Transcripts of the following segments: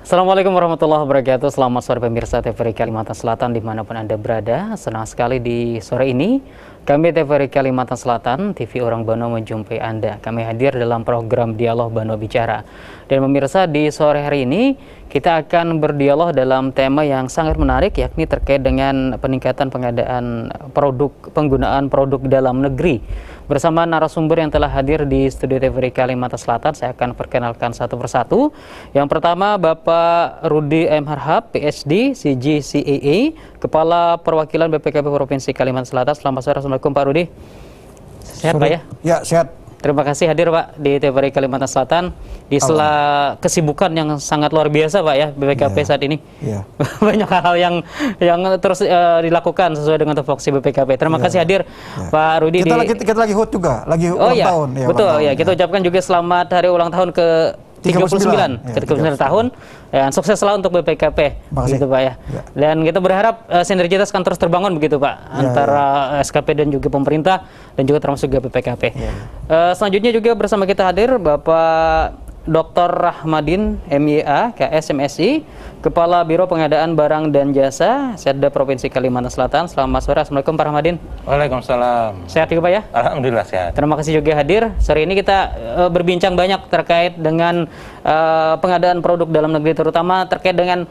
Assalamualaikum warahmatullahi wabarakatuh. Selamat sore pemirsa TVRI Kalimantan Selatan dimanapun Anda berada. Senang sekali di sore ini kami TVRI Kalimantan Selatan, TV Orang Bano menjumpai Anda. Kami hadir dalam program Dialog Bano Bicara. Dan pemirsa, di sore hari ini kita akan berdialog dalam tema yang sangat menarik, yakni terkait dengan peningkatan pengadaan penggunaan produk dalam negeri. Bersama narasumber yang telah hadir di studio TVRI Kalimantan Selatan, saya akan perkenalkan satu persatu. Yang pertama, Bapak Rudi M. Harhab, PhD, CGCAA, Kepala Perwakilan BPKP Provinsi Kalimantan Selatan. Selamat sore, Assalamualaikum Pak Rudi. Sehat Pak ya? Ya, sehat. Terima kasih hadir Pak di TVRI Kalimantan Selatan di sela kesibukan yang sangat luar biasa Pak ya BPKP saat ini. Banyak hal yang terus dilakukan sesuai dengan tupoksi BPKP. Terima kasih hadir Pak Rudi. Kita lagi hut juga, lagi ulang tahun. Ya, betul ya. Kita ucapkan juga selamat hari ulang tahun ke 39 tahun, dan sukses selalu untuk BPKP, begitu Pak ya. Dan kita berharap sinergitas kan terus terbangun begitu Pak, antara SKP dan juga pemerintah dan juga termasuk juga BPKP. Selanjutnya juga bersama kita hadir Bapak Dr. Rahmadin MYA, KS MSI, Kepala Biro Pengadaan Barang dan Jasa, Setda Provinsi Kalimantan Selatan. Selamat sore, Assalamualaikum Pak Rahmadin. Waalaikumsalam. Sehat juga Pak ya? Alhamdulillah sehat. Terima kasih juga hadir. Sore ini kita berbincang banyak terkait dengan pengadaan produk dalam negeri, terutama terkait dengan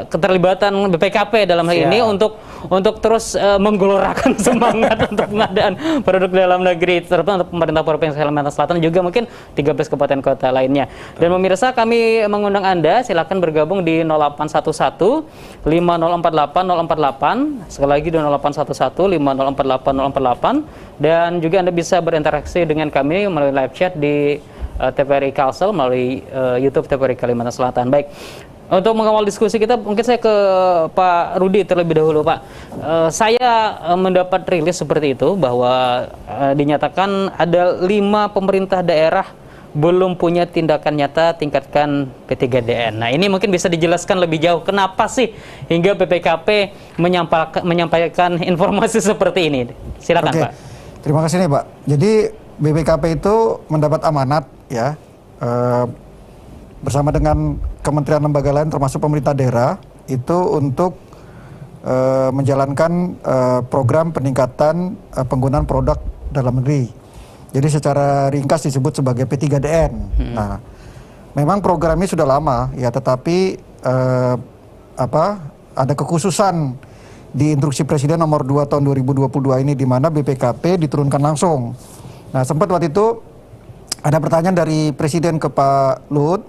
keterlibatan BPKP dalam hal ini untuk terus menggelorakan semangat untuk pengadaan produk dalam negeri, terutama untuk pemerintah Provinsi Kalimantan Selatan juga mungkin 13 kabupaten kota lainnya. Dan pemirsa, kami mengundang Anda, silakan bergabung di 0811 5048 048, sekali lagi di 0811 5048 048, dan juga Anda bisa berinteraksi dengan kami melalui live chat di TVRI Kalsel melalui YouTube TVRI Kalimantan Selatan. Baik, untuk mengawal diskusi kita, mungkin saya ke Pak Rudi terlebih dahulu Pak. Saya mendapat rilis seperti itu bahwa dinyatakan ada 5 pemerintah daerah belum punya tindakan nyata tingkatkan P3DN. Nah, ini mungkin bisa dijelaskan lebih jauh, kenapa sih hingga BPKP menyampaikan informasi seperti ini? Silakan Pak. Terima kasih nih Pak. Jadi BPKP itu mendapat amanat ya bersama dengan kementerian lembaga lain termasuk pemerintah daerah itu untuk menjalankan program peningkatan penggunaan produk dalam negeri. Jadi secara ringkas disebut sebagai P3DN. Nah, memang program ini sudah lama ya, tetapi ada kekhususan di Instruksi Presiden nomor 2 tahun 2022 ini di mana BPKP diturunkan langsung. Nah, sempat waktu itu ada pertanyaan dari Presiden ke Pak Luhut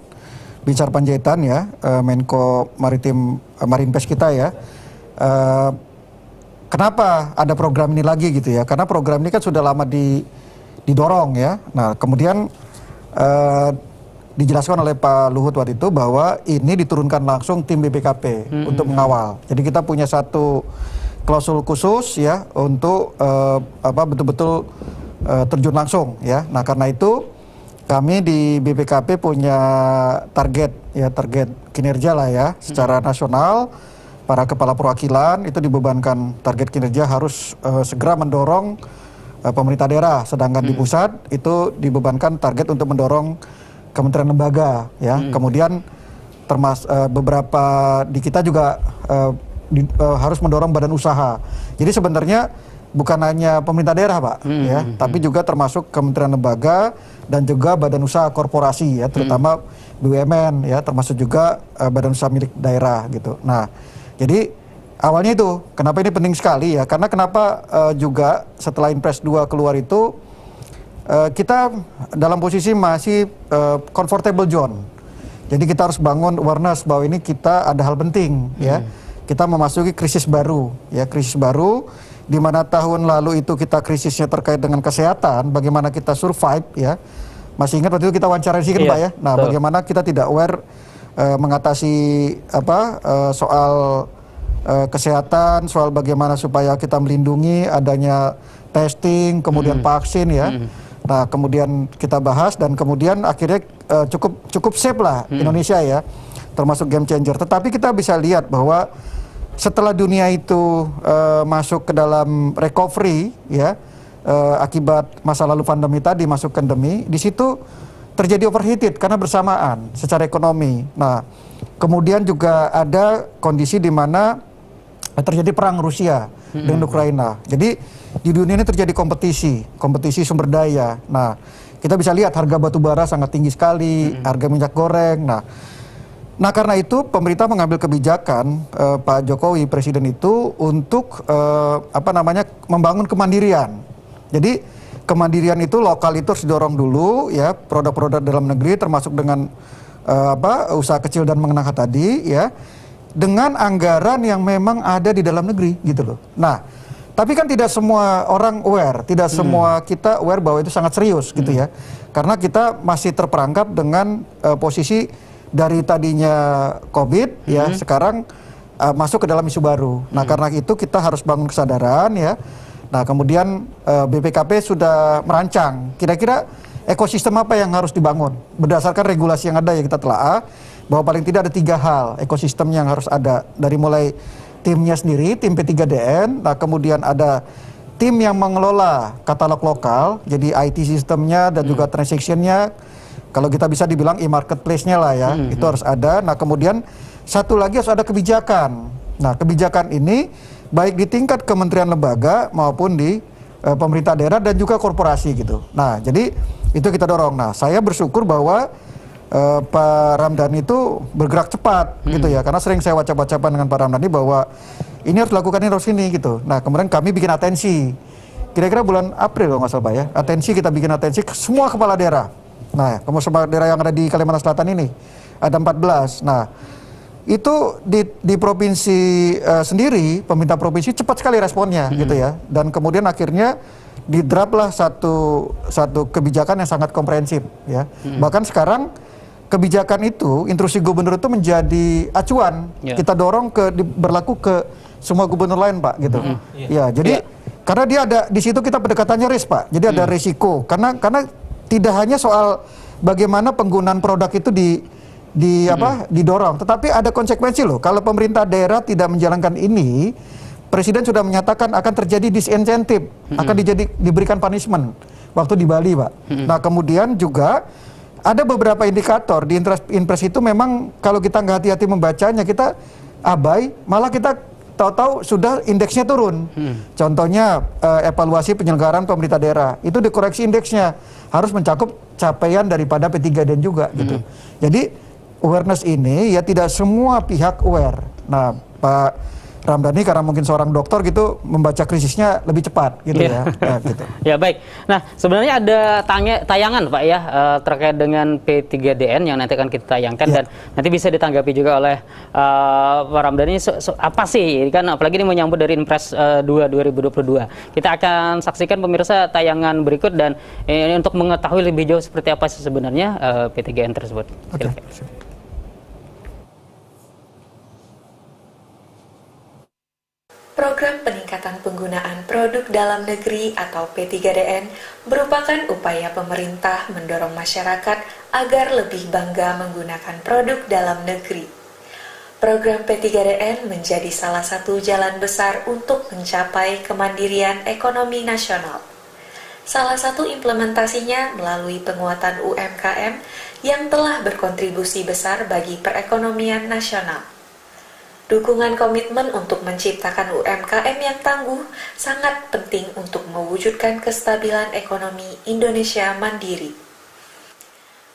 Binsar Panjaitan ya, Menko Marinvest kita ya. Kenapa ada program ini lagi gitu ya? Karena program ini kan sudah lama didorong ya. Nah, kemudian dijelaskan oleh Pak Luhut waktu itu bahwa ini diturunkan langsung tim BPKP untuk mengawal. Jadi kita punya satu klausul khusus ya untuk betul-betul terjun langsung ya. Nah, karena itu kami di BPKP punya target kinerja lah ya secara nasional. Para kepala perwakilan itu dibebankan target kinerja harus segera mendorong pemerintah daerah, sedangkan di pusat itu dibebankan target untuk mendorong kementerian lembaga ya. Kemudian beberapa di kita juga harus mendorong badan usaha. Jadi sebenarnya bukan hanya pemerintah daerah Pak ya, tapi juga termasuk kementerian lembaga dan juga badan usaha korporasi ya, terutama BUMN ya, termasuk juga badan usaha milik daerah gitu. Nah, jadi awalnya itu, kenapa ini penting sekali ya? Karena kenapa juga setelah Impres 2 keluar itu kita dalam posisi masih comfortable zone. Jadi kita harus bangun awareness bahwa ini kita ada hal penting ya. Kita memasuki krisis baru ya, krisis baru di mana tahun lalu itu kita krisisnya terkait dengan kesehatan, bagaimana kita survive ya. Masih ingat waktu itu kita wawancara sih kan Pak ya. Nah, bagaimana kita tidak aware mengatasi soal kesehatan, soal bagaimana supaya kita melindungi adanya testing, kemudian vaksin ya. Nah, kemudian kita bahas dan kemudian akhirnya cukup safe lah Indonesia ya, termasuk game changer. Tetapi kita bisa lihat bahwa setelah dunia itu masuk ke dalam recovery ya, akibat masa lalu pandemi tadi masuk endemi, di situ terjadi overheated karena bersamaan secara ekonomi. Nah, Kemudian juga ada kondisi di mana terjadi perang Rusia dengan Ukraina. Jadi di dunia ini terjadi kompetisi sumber daya. Nah, kita bisa lihat harga batu bara sangat tinggi sekali, harga minyak goreng. Nah karena itu pemerintah mengambil kebijakan Pak Jokowi presiden itu untuk membangun kemandirian. Jadi kemandirian itu lokal itu harus didorong dulu ya, produk-produk dalam negeri termasuk dengan usaha kecil dan menengah tadi ya, dengan anggaran yang memang ada di dalam negeri gitu loh. Nah, tapi kan tidak semua orang aware, tidak semua kita aware bahwa itu sangat serius gitu ya. Karena kita masih terperangkap dengan posisi dari tadinya COVID ya, sekarang masuk ke dalam isu baru. Nah, karena itu kita harus bangun kesadaran ya. Nah, kemudian BPKP sudah merancang kira-kira ekosistem apa yang harus dibangun berdasarkan regulasi yang ada yang kita telaah, bahwa paling tidak ada 3 hal ekosistem yang harus ada, dari mulai timnya sendiri, tim P3DN, nah kemudian ada tim yang mengelola katalog lokal, jadi IT sistemnya dan juga transaction-nya, kalau kita bisa dibilang e-marketplace-nya lah ya, itu harus ada. Nah kemudian satu lagi harus ada kebijakan. Nah kebijakan ini baik di tingkat kementerian lembaga maupun di pemerintah daerah dan juga korporasi gitu. Nah jadi itu kita dorong. Nah saya bersyukur bahwa Pak Ramdhani itu bergerak cepat gitu ya, karena sering saya wacap-wacapan dengan Pak Ramdhani bahwa ini harus dilakukan, ini harus ini gitu. Nah kemudian kami bikin atensi, kira-kira bulan April kalau nggak salah Pak ya, kita bikin atensi ke semua kepala daerah. Nah semua daerah yang ada di Kalimantan Selatan ini ada 14. Nah itu di provinsi sendiri, pemerintah provinsi cepat sekali responnya gitu ya, dan kemudian akhirnya di-draft lah satu kebijakan yang sangat komprehensif ya. Bahkan sekarang kebijakan itu, instruksi gubernur itu menjadi acuan. Kita dorong berlaku ke semua gubernur lain Pak gitu. Ya, jadi karena dia ada di situ, kita pendekatannya risk Pak. Jadi ada risiko. Karena tidak hanya soal bagaimana penggunaan produk itu didorong, tetapi ada konsekuensi loh. Kalau pemerintah daerah tidak menjalankan ini, Presiden sudah menyatakan akan terjadi disinsentif, akan diberikan punishment waktu di Bali Pak. Nah kemudian juga ada beberapa indikator di Inpres itu, memang kalau kita nggak hati-hati membacanya, kita abai, malah kita tahu-tahu sudah indeksnya turun. Contohnya evaluasi penyelenggaraan pemerintah daerah, itu dikoreksi indeksnya, harus mencakup capaian daripada P3DN juga gitu. Jadi awareness ini ya tidak semua pihak aware. Nah Pak Ramdhani karena mungkin seorang dokter gitu membaca krisisnya lebih cepat gitu ya. Nah, gitu. Ya baik. Nah sebenarnya ada tayangan Pak ya terkait dengan P3DN yang nanti akan kita tayangkan dan nanti bisa ditanggapi juga oleh Pak Ramdhani. Apa sih kan, apalagi ini menyambut dari Inpres 2 2022. Kita akan saksikan pemirsa tayangan berikut, dan ini untuk mengetahui lebih jauh seperti apa sih sebenarnya P3DN tersebut. Silakan. Program peningkatan penggunaan produk dalam negeri atau P3DN merupakan upaya pemerintah mendorong masyarakat agar lebih bangga menggunakan produk dalam negeri. Program P3DN menjadi salah satu jalan besar untuk mencapai kemandirian ekonomi nasional. Salah satu implementasinya melalui penguatan UMKM yang telah berkontribusi besar bagi perekonomian nasional. Dukungan komitmen untuk menciptakan UMKM yang tangguh sangat penting untuk mewujudkan kestabilan ekonomi Indonesia mandiri.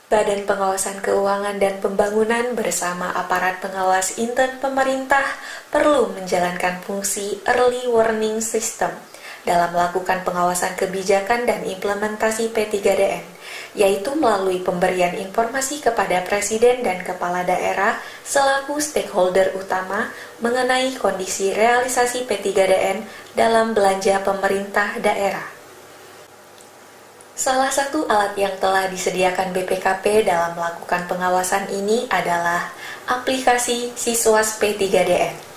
Badan Pengawasan Keuangan dan Pembangunan bersama aparat pengawas intern pemerintah perlu menjalankan fungsi early warning system dalam melakukan pengawasan kebijakan dan implementasi P3DN, yaitu melalui pemberian informasi kepada Presiden dan Kepala Daerah selaku stakeholder utama mengenai kondisi realisasi P3DN dalam belanja pemerintah daerah. Salah satu alat yang telah disediakan BPKP dalam melakukan pengawasan ini adalah aplikasi Siswas P3DN.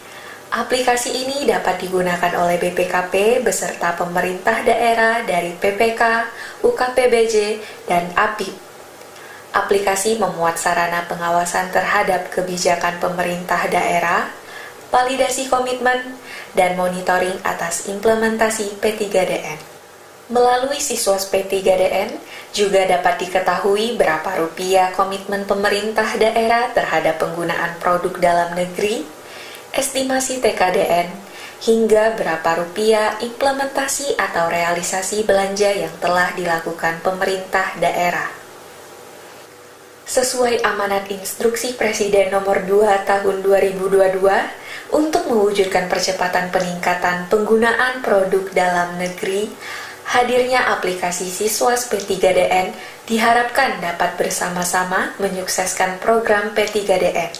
Aplikasi ini dapat digunakan oleh BPKP beserta pemerintah daerah dari PPK, UKPBJ, dan APIP. Aplikasi memuat sarana pengawasan terhadap kebijakan pemerintah daerah, validasi komitmen, dan monitoring atas implementasi P3DN. Melalui Siswas P3DN juga dapat diketahui berapa rupiah komitmen pemerintah daerah terhadap penggunaan produk dalam negeri, estimasi TKDN, hingga berapa rupiah implementasi atau realisasi belanja yang telah dilakukan pemerintah daerah. Sesuai amanat instruksi Presiden nomor 2 tahun 2022 untuk mewujudkan percepatan peningkatan penggunaan produk dalam negeri, hadirnya aplikasi Siswas P3DN diharapkan dapat bersama-sama menyukseskan program P3DN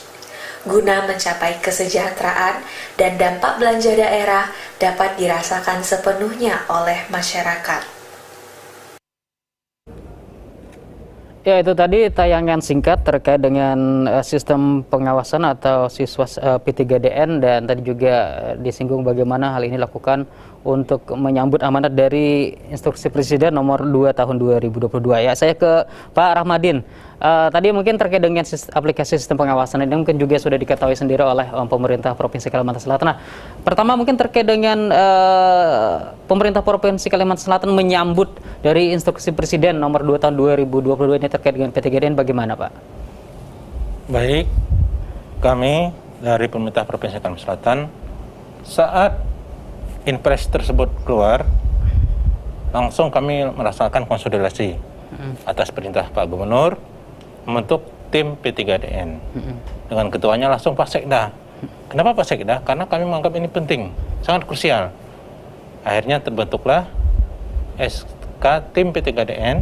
guna mencapai kesejahteraan dan dampak belanja daerah dapat dirasakan sepenuhnya oleh masyarakat. Ya, itu tadi tayangan singkat terkait dengan sistem pengawasan atau Siswas P3DN, dan tadi juga disinggung bagaimana hal ini dilakukan untuk menyambut amanat dari instruksi Presiden nomor 2 tahun 2022. Ya, saya ke Pak Rahmadin. Tadi mungkin terkait dengan aplikasi sistem pengawasan ini mungkin juga sudah diketahui sendiri oleh pemerintah Provinsi Kalimantan Selatan. Nah, pertama mungkin terkait dengan pemerintah Provinsi Kalimantan Selatan menyambut dari instruksi Presiden nomor 2 tahun 2022 ini terkait dengan P3DN bagaimana, Pak? Baik, kami dari pemerintah Provinsi Kalimantan Selatan saat Inpres tersebut keluar, langsung kami merasakan konsolidasi atas perintah Pak Gubernur membentuk tim P3DN. Dengan ketuanya langsung Pak Sekda. Kenapa Pak Sekda? Karena kami menganggap ini penting, sangat krusial. Akhirnya terbentuklah SK tim P3DN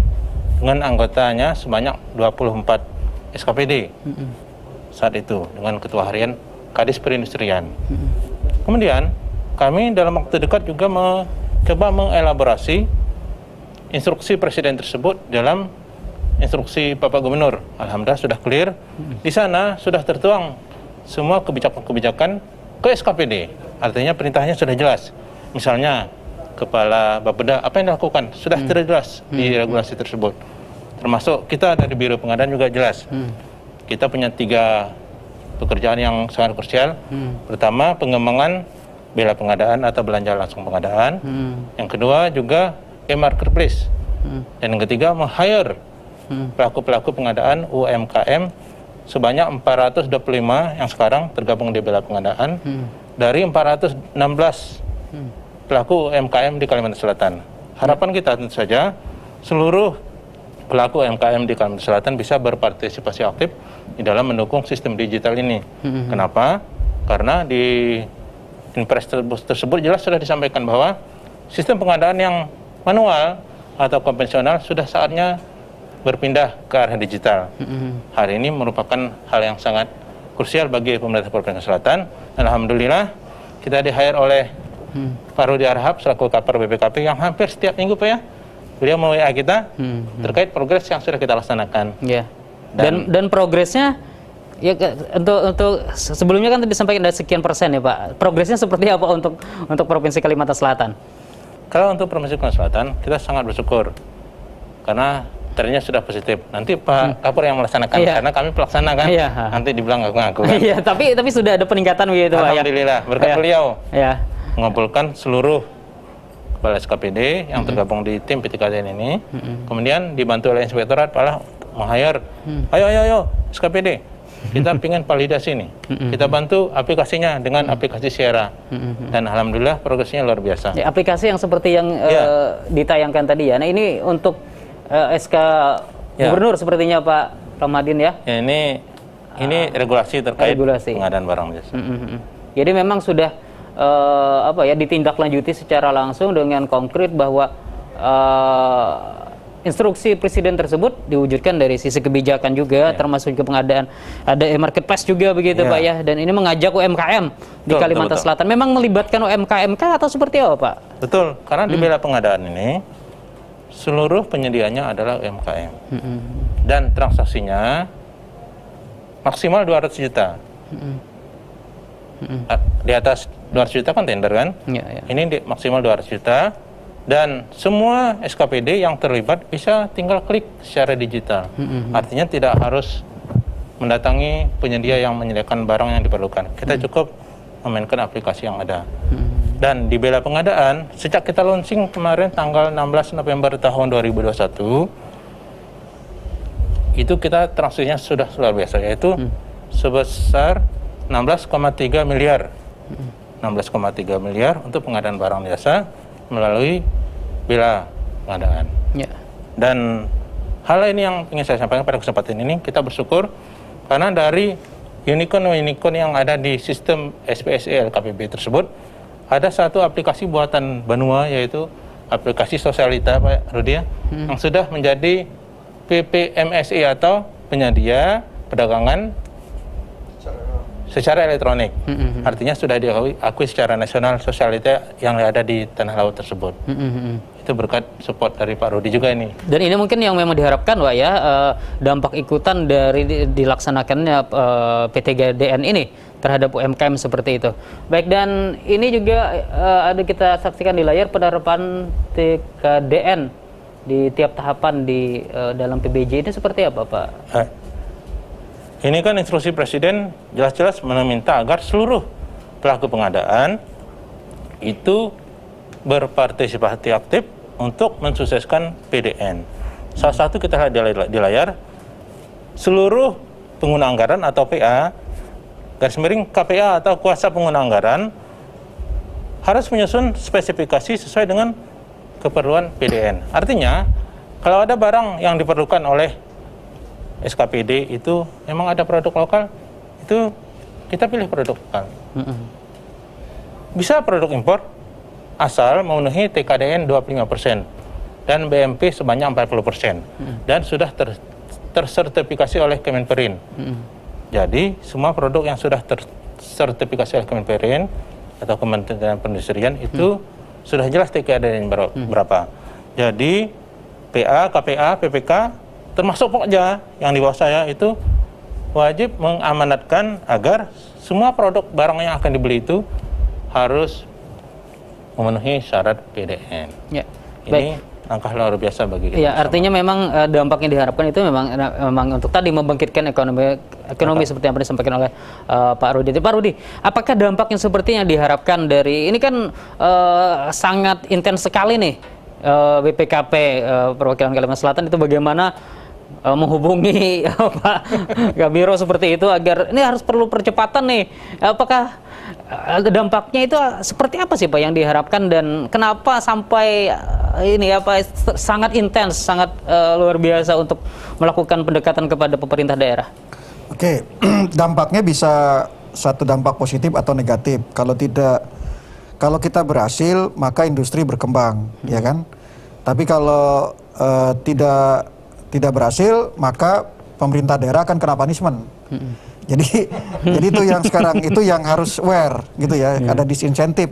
dengan anggotanya sebanyak 24 SKPD saat itu, dengan ketua harian Kadis Perindustrian. Kemudian kami dalam waktu dekat juga mencoba mengelaborasi instruksi Presiden tersebut dalam instruksi Bapak Gubernur. Alhamdulillah sudah clear. Di sana sudah tertuang semua kebijakan-kebijakan ke SKPD. Artinya perintahnya sudah jelas. Misalnya Kepala Bapeda apa yang dilakukan sudah terjelas di regulasi tersebut. Termasuk kita dari Biro Pengadaan juga jelas. Kita punya 3 pekerjaan yang sangat krusial. Pertama, pengembangan bela pengadaan atau belanja langsung pengadaan. Yang kedua juga e-marketplace. Dan yang ketiga, meng-hire pelaku-pelaku pengadaan UMKM sebanyak 425 yang sekarang tergabung di bela pengadaan dari 416 pelaku UMKM di Kalimantan Selatan. Harapan kita tentu saja seluruh pelaku UMKM di Kalimantan Selatan bisa berpartisipasi aktif di dalam mendukung sistem digital ini. Kenapa? Karena di Inpres tersebut jelas sudah disampaikan bahwa sistem pengadaan yang manual atau konvensional sudah saatnya berpindah ke arah digital. Hal ini merupakan hal yang sangat krusial bagi pemerintah Provinsi Selatan. Dan alhamdulillah kita di-hire oleh Pak Rudi Arhab selaku Kapar BPKP yang hampir setiap minggu, Pak, ya, beliau me-WA kita terkait progres yang sudah kita laksanakan. Ya. Dan progresnya ya untuk sebelumnya kan disampaikan dari sekian persen ya, Pak. Progresnya seperti apa untuk Provinsi Kalimantan Selatan? Kalau untuk Provinsi Kalimantan Selatan kita sangat bersyukur karena trennya sudah positif. Nanti Pak Kapur yang melaksanakan, karena kami pelaksana kan. Nanti dibilang ngaku-ngaku kan. Iya, tapi sudah ada peningkatan begitu, Pak. Alhamdulillah, berkat beliau. Ya. Mengumpulkan seluruh kepala SKPD yang tergabung di tim P3DN ini. Kemudian dibantu oleh inspektorat malah meng-hire. Ayo SKPD. Kita ingin validasi nih. Kita bantu aplikasinya dengan aplikasi Sierra. Dan alhamdulillah progresnya luar biasa. Ya, aplikasi yang seperti yang ditayangkan tadi ya. Nah, ini untuk SK Gubernur sepertinya Pak Rahmadin ya. Ya, ini regulasi terkait pengadaan barang jasa. Jadi memang sudah ditindaklanjuti secara langsung dengan konkret bahwa instruksi Presiden tersebut diwujudkan dari sisi kebijakan juga, termasuk juga pengadaan, ada e-marketplace juga begitu, Pak, ya. Dan ini mengajak UMKM di Kalimantan Selatan. Memang melibatkan UMKM atau seperti apa, Pak? Betul, karena di bela pengadaan ini seluruh penyedianya adalah UMKM. Dan transaksinya maksimal 200 juta. Di atas 200 juta kan tender kan? Ini maksimal 200 juta. Dan semua SKPD yang terlibat bisa tinggal klik secara digital. Artinya tidak harus mendatangi penyedia yang menyediakan barang yang diperlukan. Kita cukup memainkan aplikasi yang ada. Dan di bela pengadaan, sejak kita launching kemarin tanggal 16 November tahun 2021, itu kita transaksinya sudah luar biasa, yaitu sebesar 16,3 miliar. 16,3 miliar untuk pengadaan barang jasa melalui bela pengadaan. Ya. Dan hal ini yang ingin saya sampaikan pada kesempatan ini, kita bersyukur karena dari unicorn yang ada di sistem SPSE LKPB tersebut, ada satu aplikasi buatan Banua, yaitu aplikasi Sosialita, Pak Rudi, yang sudah menjadi PPMSE atau penyedia perdagangan secara elektronik. Artinya sudah diakui secara nasional Sosialita yang ada di tanah laut tersebut. Itu berkat support dari Pak Rudi juga ini. Dan ini mungkin yang memang diharapkan, Pak ya, dampak ikutan dari dilaksanakannya P3DN ini terhadap UMKM seperti itu. Baik, dan ini juga ada kita saksikan di layar penerapan P3DN di tiap tahapan di dalam PBJ ini seperti apa, Pak? Ini kan instruksi Presiden jelas-jelas meminta agar seluruh pelaku pengadaan itu berpartisipasi aktif untuk mensukseskan PDN. Salah satu kita lihat di layar, seluruh pengguna anggaran atau PA, garis miring KPA atau kuasa pengguna anggaran, harus menyusun spesifikasi sesuai dengan keperluan PDN. Artinya, kalau ada barang yang diperlukan oleh SKPD itu memang ada produk lokal, itu kita pilih produk lokal. Bisa produk impor, asal memenuhi TKDN 25% dan BMP sebanyak 40% dan sudah tersertifikasi oleh Kemenperin. Jadi semua produk yang sudah tersertifikasi oleh Kemenperin atau Kementerian Perindustrian itu sudah jelas TKDN berapa. Jadi PA, KPA, PPK termasuk Pokja yang di bawah saya itu wajib mengamanatkan agar semua produk barang yang akan dibeli itu harus memenuhi syarat PDN. Ya. Ini langkah luar biasa bagi kita. Ya, artinya memang dampak yang diharapkan itu memang untuk tadi membangkitkan ekonomi seperti yang disampaikan oleh Pak Rudi. Pak Rudi, apakah dampak yang seperti yang diharapkan dari ini kan sangat intens sekali nih BPKP perwakilan Kalimantan Selatan itu bagaimana menghubungi Pak Kabiro seperti itu agar ini harus perlu percepatan nih. Apakah dampaknya itu seperti apa sih Pak yang diharapkan dan kenapa sampai ini apa sangat intens, sangat luar biasa untuk melakukan pendekatan kepada pemerintah daerah? Oke, dampaknya bisa satu dampak positif atau negatif. Kalau kita berhasil maka industri berkembang, ya kan? Tapi kalau tidak berhasil maka pemerintah daerah akan kena punishment. Jadi itu yang sekarang itu yang harus aware gitu ya. Ada disinsentif.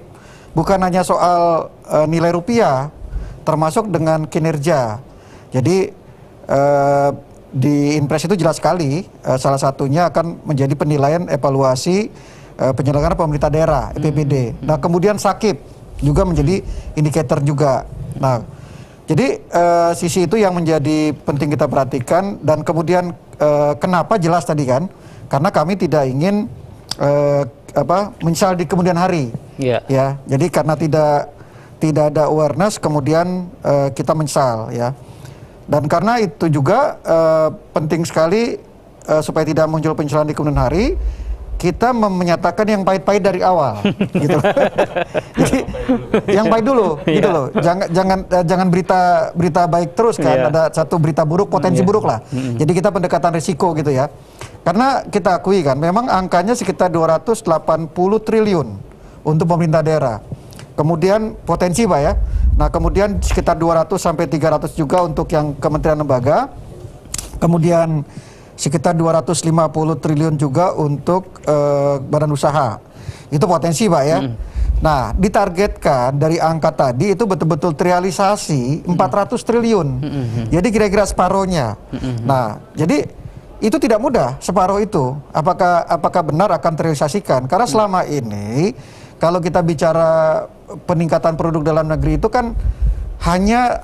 Bukan hanya soal nilai rupiah, termasuk dengan kinerja. Jadi di Inpres itu jelas sekali salah satunya akan menjadi penilaian evaluasi penyelenggara pemerintah daerah EPBD. Nah kemudian sakit juga menjadi indikator juga. Nah jadi sisi itu yang menjadi penting kita perhatikan dan kemudian kenapa jelas tadi kan karena kami tidak ingin menyesal di kemudian hari. Ya jadi karena tidak ada awareness kemudian kita menyesal ya. Dan karena itu juga penting sekali supaya tidak muncul penyesalan di kemudian hari, kita menyatakan yang pahit-pahit dari awal, gitu. Jadi yang pahit dulu, gitu loh. Jangan berita baik terus kan. Ada satu berita buruk, potensi buruk lah. Jadi kita pendekatan risiko gitu ya. Karena kita akui kan, memang angkanya sekitar 280 triliun untuk pemerintah daerah. Kemudian potensi Pak ya. Nah kemudian sekitar 200 sampai 300 juga untuk yang kementerian lembaga. Kemudian sekitar 250 triliun juga untuk badan usaha. Itu potensi Pak ya. Nah ditargetkan dari angka tadi itu betul-betul terrealisasi 400 triliun. Jadi kira-kira separohnya. Nah jadi itu tidak mudah separuh itu. Apakah benar akan terrealisasikan? Karena selama ini kalau kita bicara peningkatan produk dalam negeri itu kan hanya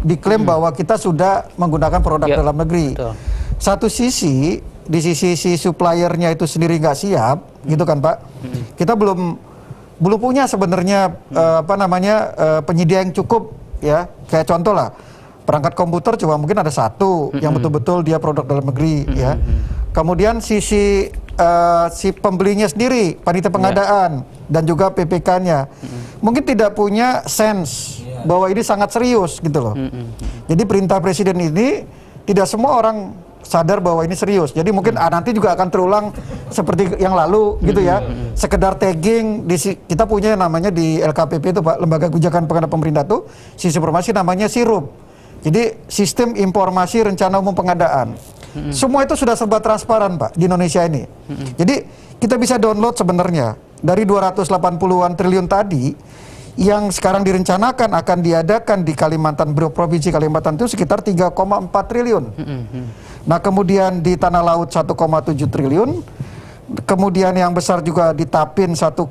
diklaim bahwa kita sudah menggunakan produk dalam negeri. Betul. Satu sisi, di sisi suppliernya itu sendiri nggak siap, gitu kan Pak. Kita belum belum punya sebenarnya penyedia yang cukup ya. Kayak contoh lah, perangkat komputer cuma mungkin ada satu yang betul-betul dia produk dalam negeri ya. Kemudian si pembelinya sendiri, panitia pengadaan dan juga PPK-nya mungkin tidak punya sense bahwa ini sangat serius gitu loh. Jadi perintah presiden ini tidak semua orang sadar bahwa ini serius. Jadi mungkin nanti juga akan terulang seperti yang lalu gitu ya. Sekedar tagging kita punya namanya di LKPP itu Pak, Lembaga Kebijakan Pengadaan Pemerintah tuh sistem informasi namanya SIRUP. Jadi Sistem Informasi Rencana Umum Pengadaan. Semua itu sudah serba transparan Pak di Indonesia ini. Jadi kita bisa download sebenarnya dari 280-an triliun tadi yang sekarang direncanakan akan diadakan di Kalimantan, Provinsi Kalimantan itu sekitar 3,4 triliun. Nah kemudian di Tanah Laut 1,7 triliun, kemudian yang besar juga di Tapin 1,1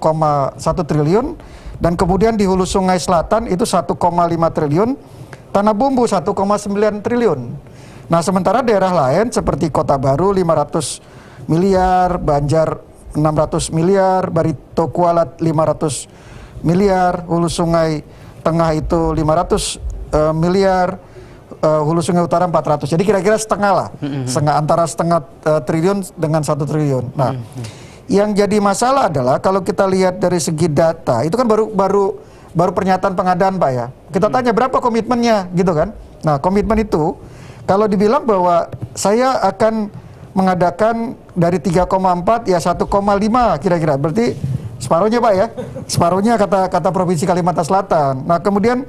triliun, dan kemudian di Hulu Sungai Selatan itu 1,5 triliun, Tanah Bumbu 1,9 triliun. Nah sementara daerah lain seperti Kota Baru 500 miliar, Banjar 600 miliar, Barito Kuala 500 miliar, Hulu Sungai Tengah itu 500 miliar, Hulu Sungai Utara 400. Jadi kira-kira setengah lah, antara setengah triliun dengan 1 triliun. Nah, yang jadi masalah adalah kalau kita lihat dari segi data, itu kan baru pernyataan pengadaan Pak ya. Kita tanya berapa komitmennya gitu kan. Nah, komitmen itu kalau dibilang bahwa saya akan mengadakan dari 3,4 ya 1,5 kira-kira. Berarti separuhnya Pak ya, separuhnya kata Provinsi Kalimantan Selatan. Nah kemudian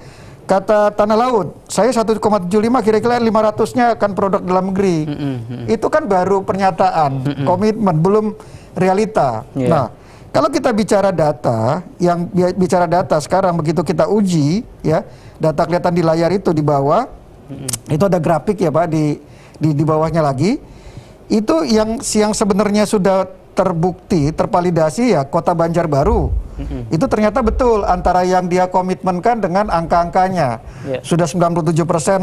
kata Tanah Laut, saya 1,75 kira-kira 500-nya akan produk dalam negeri. Itu kan baru pernyataan, komitmen, belum realita. Nah kalau kita bicara data, yang bicara data sekarang begitu kita uji ya, data kelihatan di layar itu di bawah, itu ada grafik ya Pak di bawahnya lagi. Itu yang sebenarnya sudah terbukti, tervalidasi ya Kota Banjarbaru. Itu ternyata betul antara yang dia komitmenkan dengan angka-angkanya. Sudah 97%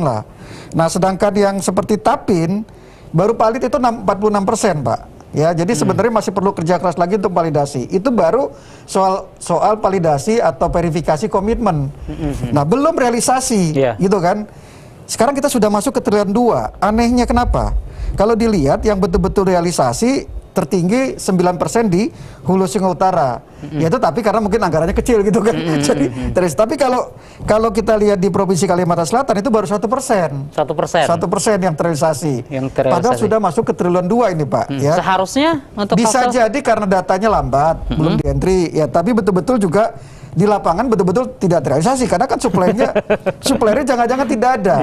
lah. Nah sedangkan yang seperti Tapin, baru valid itu 46% Pak. Ya, jadi sebenarnya masih perlu kerja keras lagi untuk validasi. Itu baru soal validasi atau verifikasi komitmen. Nah belum realisasi gitu kan. Sekarang kita sudah masuk ke triliun 2. Anehnya kenapa? Kalau dilihat yang betul-betul realisasi tertinggi 9% di Hulu Sungai Utara. Yaitu tapi karena mungkin anggarannya kecil gitu kan. Jadi terus tapi kalau kita lihat di Provinsi Kalimantan Selatan itu baru 1%. 1% yang terrealisasi. Padahal sudah masuk ke triliun 2 ini Pak ya. Seharusnya untuk bisa jadi karena datanya lambat, belum di entry ya, tapi betul-betul juga di lapangan betul-betul tidak terrealisasi karena kan suppliernya jangan-jangan tidak ada.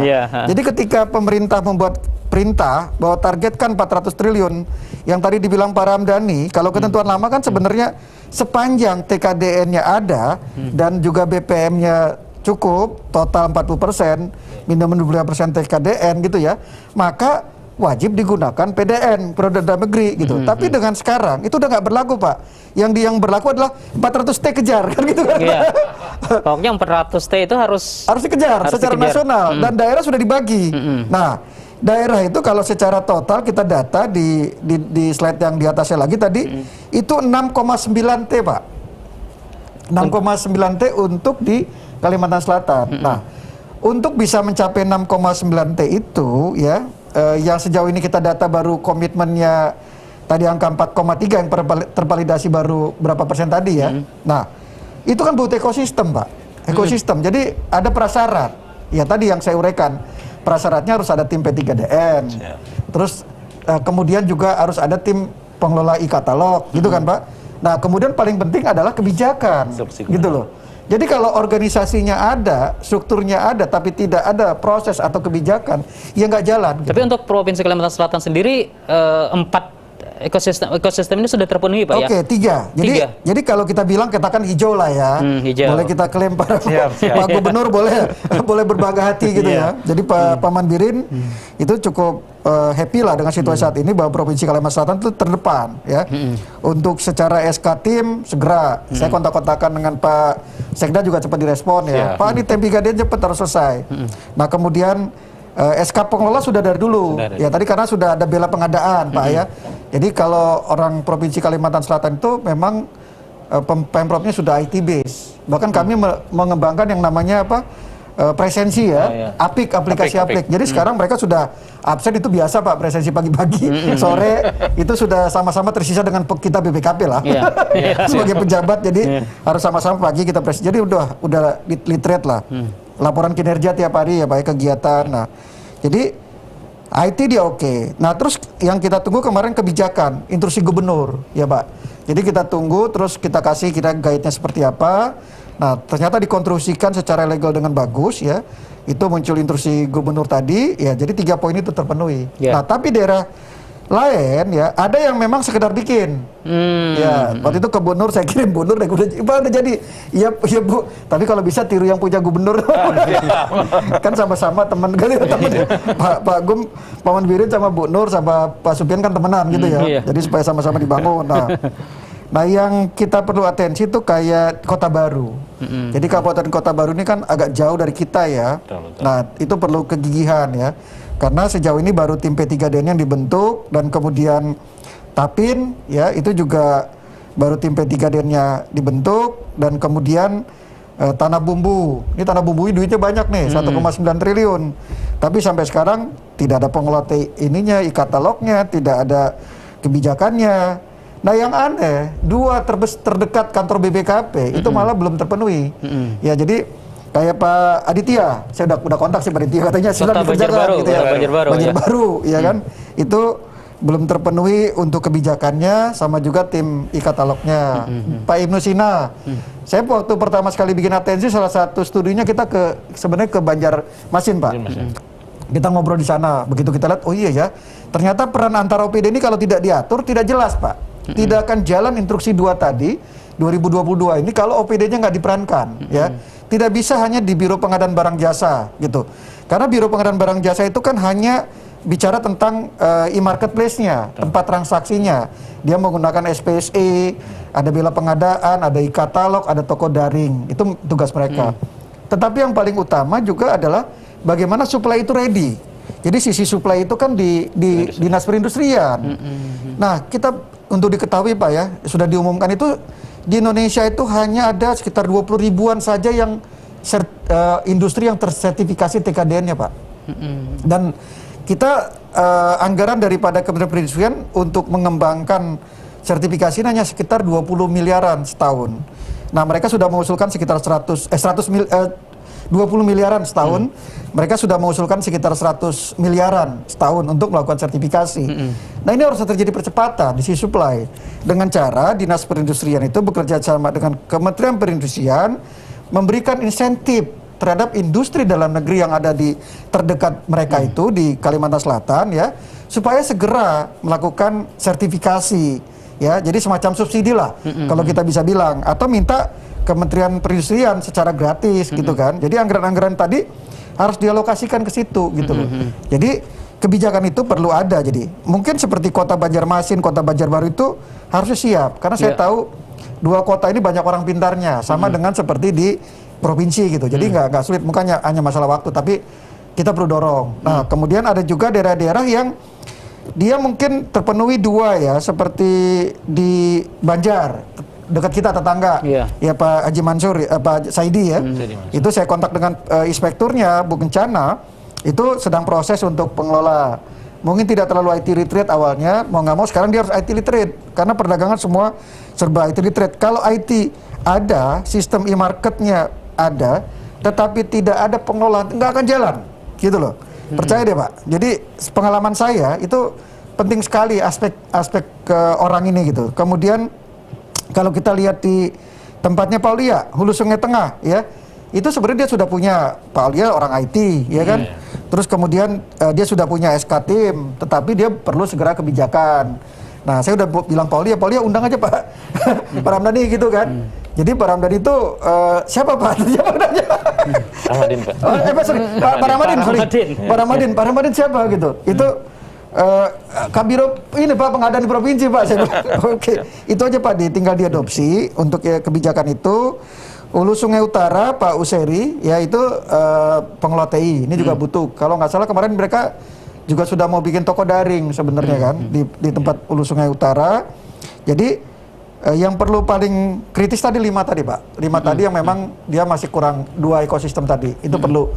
Jadi ketika pemerintah membuat perintah bahwa targetkan 400 triliun yang tadi dibilang Pak Ramdhani, kalau ketentuan lama kan sebenarnya sepanjang TKDN-nya ada dan juga BPM-nya cukup, total 40%, minimum 25% TKDN gitu ya, maka wajib digunakan PDN, produk dalam negeri gitu. Tapi dengan sekarang itu udah nggak berlaku Pak. Yang berlaku adalah 400T kejar kan gitu kan. Pokoknya 400T itu harus dikejar secara nasional dan daerah sudah dibagi. Nah, daerah itu kalau secara total kita data di slide yang di atasnya lagi tadi itu 6,9T Pak. 6,9T untuk di Kalimantan Selatan. Nah, untuk bisa mencapai 6,9T itu ya, yang sejauh ini kita data baru komitmennya tadi angka 4,3 yang tervalidasi baru berapa persen tadi ya. Nah, itu kan butuh ekosistem Pak. Ekosistem. Jadi ada prasyarat. Ya tadi yang saya uraikan. Prasyaratnya harus ada tim P3DN. Terus kemudian juga harus ada tim pengelola e-katalog gitu kan Pak. Nah, kemudian paling penting adalah kebijakan. Gitu loh. Jadi kalau organisasinya ada, strukturnya ada, tapi tidak ada proses atau kebijakan, ya nggak jalan. Tapi gitu. Untuk Provinsi Kalimantan Selatan sendiri, 4 ekosistem ini sudah terpenuhi Pak ya? Oke, 3. Jadi kalau kita bilang katakan hijau lah ya, boleh kita klaim para Pak Gubernur boleh berbangga hati gitu ya. Jadi Pak Mandirin itu cukup happy lah dengan situasi saat ini bahwa Provinsi Kalimantan Selatan itu terdepan ya. Untuk secara SK tim segera, saya kontak-kontakan dengan Pak Sekda juga cepat direspon ya. Pak ini T3D cepat harus selesai. Nah kemudian SK pengelola sudah dari dulu ya tadi karena sudah ada bela pengadaan Pak ya. Jadi kalau orang Provinsi Kalimantan Selatan itu memang Pemprovnya sudah IT base. Bahkan kami mengembangkan yang namanya apa? Presensi ya, aplikasi Apik. Jadi sekarang mereka sudah absen itu biasa Pak, presensi pagi-pagi, sore itu sudah sama-sama tersisa dengan kita BPKP lah. Sebagai pejabat jadi harus sama-sama pagi kita presensi. Jadi udah literate lah. Laporan kinerja tiap hari ya Pak, kegiatan. Nah, jadi IT dia oke. Nah, terus yang kita tunggu kemarin kebijakan, instruksi gubernur ya Pak. Jadi kita tunggu terus kita kasih guide-nya seperti apa. Nah, ternyata dikonstruksikan secara legal dengan bagus ya. Itu muncul instruksi gubernur tadi ya. Jadi 3 poin itu terpenuhi. Nah, tapi daerah lain ya ada yang memang sekedar bikin. Ya, waktu itu ke gubernur saya kirim gubernur udah jadi. Iya Bu. Tapi kalau bisa tiru yang punya gubernur. Kan sama-sama teman kali ya teman. Pak Gum, Pak Manwirin sama Bu Nur sama Pak Supian kan temenan gitu ya. Jadi supaya sama-sama dibangun. Nah, yang kita perlu atensi itu kayak Kota Baru. Jadi Kabupaten Kota Baru ini kan agak jauh dari kita ya. Betul. Nah, itu perlu kegigihan ya. Karena sejauh ini baru tim P3DN yang dibentuk dan kemudian Tapin ya, itu juga baru tim P3DN-nya dibentuk dan kemudian Tanah Bumbu. Ini Tanah Bumbu ini duitnya banyak nih, 1,9 triliun. Tapi sampai sekarang tidak ada pengelola ininya, e-katalognya, tidak ada kebijakannya. Nah, yang aneh, 2 terdekat kantor BPKP itu malah belum terpenuhi. Ya, jadi kayak Pak Aditya, saya udah kontak sih Pak Aditya, katanya sedang dikerjakan gitu ya. Banjarbaru, ya kan? Itu belum terpenuhi untuk kebijakannya, sama juga tim e-katalognya. Pak Ibnu Sina, saya waktu pertama sekali bikin atensi, salah satu studinya kita sebenarnya ke Banjarmasin Pak. Kita ngobrol di sana, begitu kita lihat, oh iya ya, ternyata peran antara OPD ini kalau tidak diatur tidak jelas Pak. Tidak akan jalan instruksi 2 tadi 2022 ini kalau OPD-nya nggak diperankan ya. Tidak bisa hanya di Biro Pengadaan Barang Jasa gitu. Karena Biro Pengadaan Barang Jasa itu kan hanya bicara tentang e-marketplace-nya, tempat transaksinya. Dia menggunakan SPSE, ada bela pengadaan, ada e-katalog, ada toko daring. Itu tugas mereka. Tetapi yang paling utama juga adalah bagaimana supply itu ready. Jadi sisi supply itu kan di Dinas Perindustrian. Nah, kita untuk diketahui Pak ya, sudah diumumkan itu di Indonesia itu hanya ada sekitar 20 ribuan saja yang industri yang tersertifikasi TKDN-nya Pak. Dan kita anggaran daripada Kementerian Perindustrian untuk mengembangkan sertifikasi hanya sekitar 20 miliaran setahun. Nah, mereka sudah mengusulkan sekitar 20 miliaran setahun, mereka sudah mengusulkan sekitar 100 miliaran setahun untuk melakukan sertifikasi. Nah, ini harus terjadi percepatan di sisi supply dengan cara Dinas Perindustrian itu bekerja sama dengan Kementerian Perindustrian memberikan insentif terhadap industri dalam negeri yang ada di terdekat mereka itu di Kalimantan Selatan ya, supaya segera melakukan sertifikasi ya. Jadi semacam subsidi lah kalau kita bisa bilang, atau minta Kementerian Perindustrian secara gratis gitu kan. Jadi anggaran-anggaran tadi harus dialokasikan ke situ gitu loh. Jadi kebijakan itu perlu ada. Jadi mungkin seperti Kota Banjarmasin, Kota Banjarbaru itu harusnya siap. Karena saya tahu 2 kota ini banyak orang pintarnya, sama dengan seperti di provinsi gitu. Jadi nggak sulit, mukanya hanya masalah waktu. Tapi kita perlu dorong. Nah, kemudian ada juga daerah-daerah yang dia mungkin terpenuhi 2 ya, seperti di Banjar, dekat kita tetangga, ya Pak Haji Mansur, Pak Saidi ya. Itu saya kontak dengan inspekturnya Bu Kencana, itu sedang proses untuk pengelola. Mungkin tidak terlalu IT literate awalnya, mau nggak mau sekarang dia harus IT literate karena perdagangan semua serba IT literate. Kalau IT ada, sistem e-marketnya ada, tetapi tidak ada pengelola, nggak akan jalan, gitu loh. Percaya deh Pak. Jadi pengalaman saya itu penting sekali aspek ke orang ini gitu. Kemudian kalau kita lihat di tempatnya Paulia, Hulu Sungai Tengah ya, itu sebenarnya dia sudah punya, Paulia orang IT ya kan. Terus kemudian dia sudah punya SK tim, tetapi dia perlu segera kebijakan. Nah, saya udah bilang Paulia undang aja Pak Pak Ramdhani gitu kan. Jadi Pak Ramdhani itu siapa Pak? Siapa namanya? Ramadhin Pak. Pak Ramadhin siapa gitu? Itu Kabiro ini Pak, pengadaan di provinsi Pak. Saya bilang, oke, itu aja Pak, tinggal diadopsi untuk kebijakan itu. Hulu Sungai Utara Pak Useri ya, itu pengelola TI ini juga butuh. Kalau nggak salah kemarin mereka juga sudah mau bikin toko daring sebenarnya kan di tempat Hulu Sungai Utara. Jadi Yang perlu paling kritis tadi 5 tadi Pak. 5 tadi yang memang dia masih kurang 2 ekosistem tadi. Itu perlu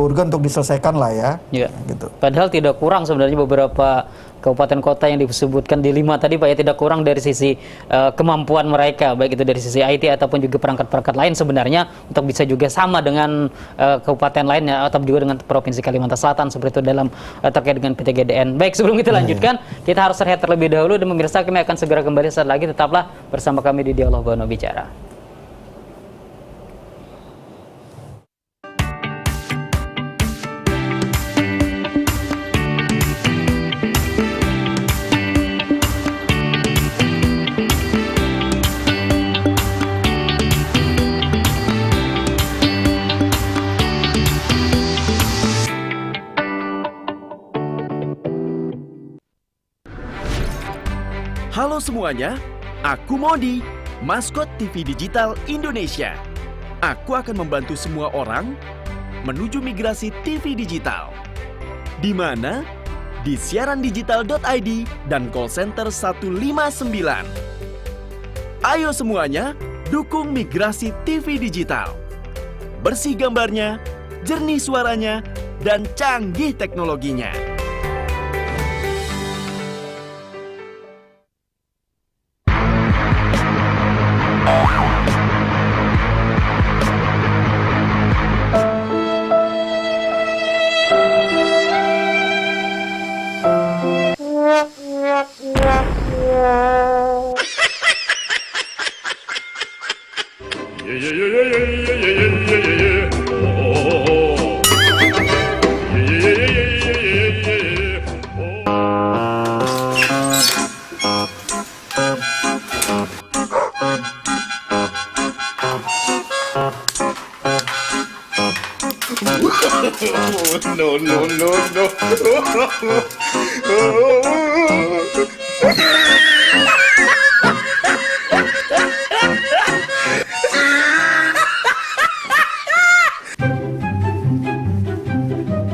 urgen untuk diselesaikan lah ya. Ya. Gitu. Padahal tidak kurang sebenarnya beberapa kabupaten kota yang disebutkan di 5 tadi Pak ya, tidak kurang dari sisi kemampuan mereka, baik itu dari sisi IT ataupun juga perangkat-perangkat lain sebenarnya untuk bisa juga sama dengan kabupaten lainnya atau juga dengan Provinsi Kalimantan Selatan seperti itu dalam terkait dengan PTGDN. Baik, sebelum kita lanjutkan, kita harus rehat terlebih dahulu dan pemirsa kami akan segera kembali saat lagi, tetaplah bersama kami di Dialog Bono Bicara. Halo semuanya, aku Modi, maskot TV Digital Indonesia. Aku akan membantu semua orang menuju migrasi TV digital. Di mana? Di siarandigital.id dan call center 159. Ayo semuanya, dukung migrasi TV digital. Bersih gambarnya, jernih suaranya, dan canggih teknologinya.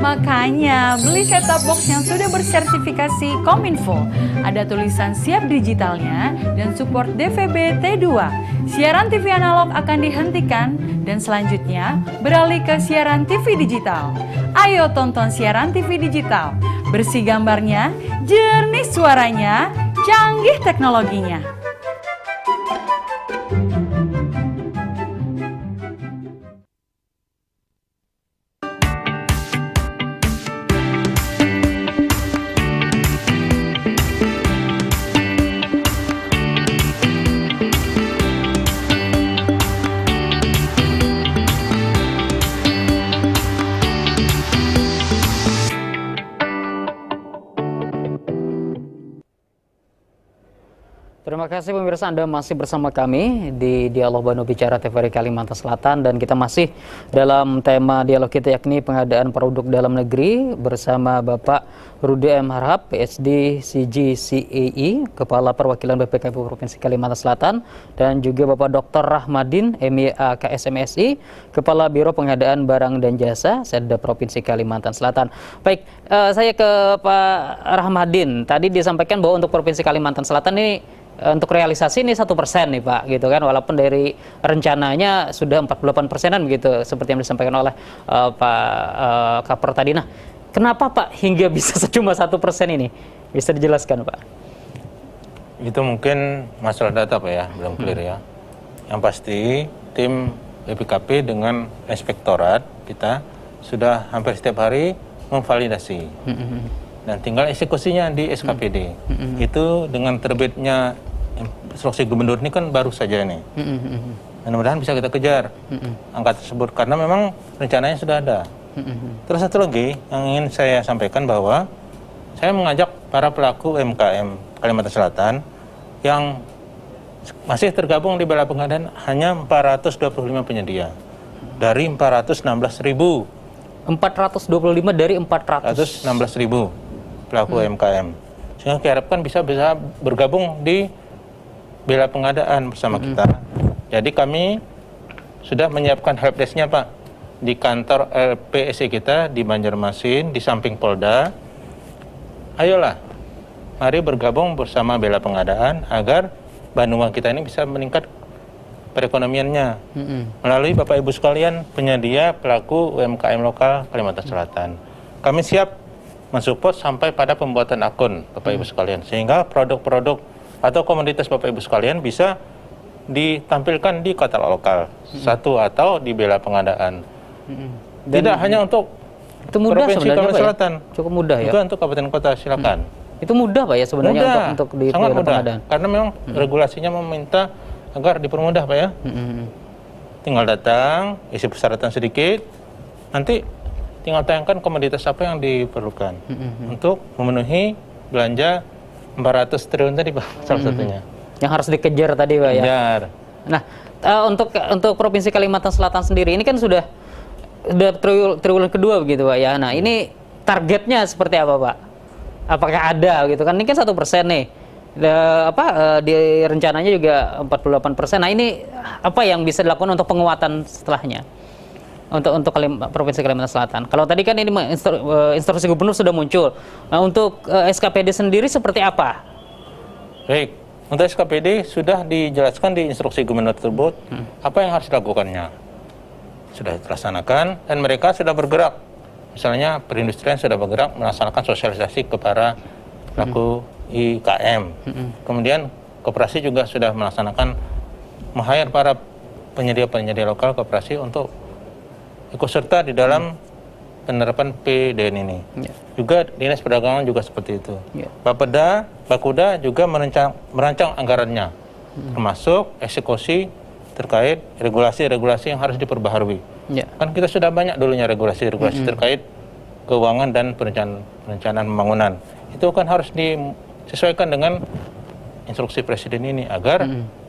Makanya, beli set-top box yang sudah bersertifikasi Kominfo. Ada tulisan siap digitalnya dan support DVB T2. Siaran TV analog akan dihentikan dan selanjutnya beralih ke siaran TV digital. Ayo tonton siaran TV digital. Bersih gambarnya, jernih suaranya, canggih teknologinya. Terima kasih pemirsa, Anda masih bersama kami di Dialog Bono Bicara TVRI Kalimantan Selatan, dan kita masih dalam tema dialog kita yakni pengadaan produk dalam negeri bersama Bapak Rudy M. Harhab, PSD CGCAI, Kepala Perwakilan BPKP Provinsi Kalimantan Selatan, dan juga Bapak Dr. Rahmadin, MEA KSMSI, Kepala Biro Pengadaan Barang dan Jasa, Setda Provinsi Kalimantan Selatan. Baik, saya ke Pak Rahmadin. Tadi disampaikan bahwa untuk Provinsi Kalimantan Selatan ini untuk realisasi ini 1% nih Pak, gitu kan, walaupun dari rencananya sudah 48%-an begitu seperti yang disampaikan oleh Pak Kapor tadi. Nah, kenapa Pak hingga bisa cuma 1% ini? Bisa dijelaskan Pak? Itu mungkin masalah data Pak ya, belum clear ya. Yang pasti tim BPKP dengan inspektorat kita sudah hampir setiap hari memvalidasi. Dan tinggal eksekusinya di SKPD. Itu dengan terbitnya instruksi gubernur ini kan baru saja ini. Mudah-mudahan bisa kita kejar angka tersebut karena memang rencananya sudah ada. Terus satu lagi yang ingin saya sampaikan bahwa saya mengajak para pelaku UMKM Kalimantan Selatan yang masih tergabung di Bela Pengadaan hanya 425 penyedia dari 416.000. 425 dari 416.000 pelaku UMKM. Sehingga diharapkan bisa bergabung di Bela Pengadaan bersama kita. Jadi kami sudah menyiapkan helpdesk-nya Pak di kantor LPSI kita di Banjarmasin di samping Polda. Ayolah, mari bergabung bersama Bela Pengadaan agar Bandungan kita ini bisa meningkat perekonomiannya melalui Bapak Ibu sekalian penyedia pelaku UMKM lokal Kalimantan Selatan. Kami siap mensupport sampai pada pembuatan akun Bapak Ibu sekalian, sehingga produk-produk atau komoditas Bapak Ibu sekalian bisa ditampilkan di katalog lokal satu atau di bela pengadaan. Tidak hanya untuk itu mudah Provinsi sebenarnya, Kalimantan Pak, ya? Selatan, Cukup mudah ya. juga untuk kabupaten kota, silakan. Itu mudah Pak ya sebenarnya Mudah, untuk di sangat bela mudah. pengadaan. Karena memang regulasinya meminta agar dipermudah Pak ya. Tinggal datang, isi persyaratan sedikit, nanti tinggal tayangkan komoditas apa yang diperlukan untuk memenuhi belanja 400 triliun tadi Pak, salah satunya. Yang harus dikejar tadi Pak ya. Kejar. Nah, untuk Provinsi Kalimantan Selatan sendiri ini kan sudah triwulan kedua begitu Pak ya. Nah, ini targetnya seperti apa Pak? Apakah ada gitu kan? Ini kan 1% nih. Di rencananya juga 48%. Nah, ini apa yang bisa dilakukan untuk penguatan setelahnya? Untuk Provinsi Kalimantan Selatan. Kalau tadi kan ini instruksi gubernur sudah muncul. Nah, untuk SKPD sendiri seperti apa? Baik, untuk SKPD sudah dijelaskan di instruksi gubernur tersebut apa yang harus dilakukannya. Sudah dilaksanakan dan mereka sudah bergerak. Misalnya perindustrian sudah bergerak melaksanakan sosialisasi kepada pelaku IKM. Kemudian koperasi juga sudah melaksanakan meng-hire para penyedia-penyedia lokal koperasi untuk ikut serta di dalam penerapan PDN ini. Juga Dinas Perdagangan juga seperti itu. Bapeda juga merancang anggarannya, termasuk eksekusi terkait regulasi-regulasi yang harus diperbaharui. Kan kita sudah banyak dulunya regulasi-regulasi terkait keuangan dan perencanaan pembangunan. Itu kan harus disesuaikan dengan instruksi Presiden ini agar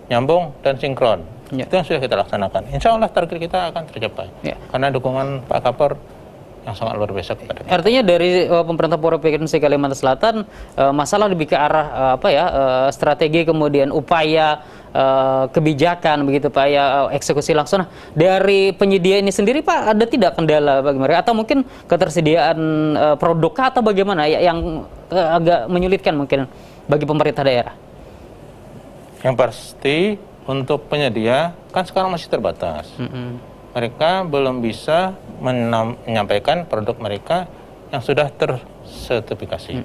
nyambung dan sinkron. Itu yang sudah kita laksanakan. Insya Allah target kita akan tercapai. Karena dukungan Pak Kapolri yang sangat luar biasa kepada kita. Artinya dari pemerintah Provinsi Kalimantan Selatan masalah lebih ke arah strategi kemudian upaya kebijakan begitu Pak ya, eksekusi langsung. Nah, dari penyedia ini sendiri Pak ada tidak kendala bagi mereka atau mungkin ketersediaan produk atau bagaimana ya, yang agak menyulitkan mungkin bagi pemerintah daerah? Yang pasti untuk penyedia kan sekarang masih terbatas. Mereka belum bisa menyampaikan produk mereka yang sudah tersertifikasi.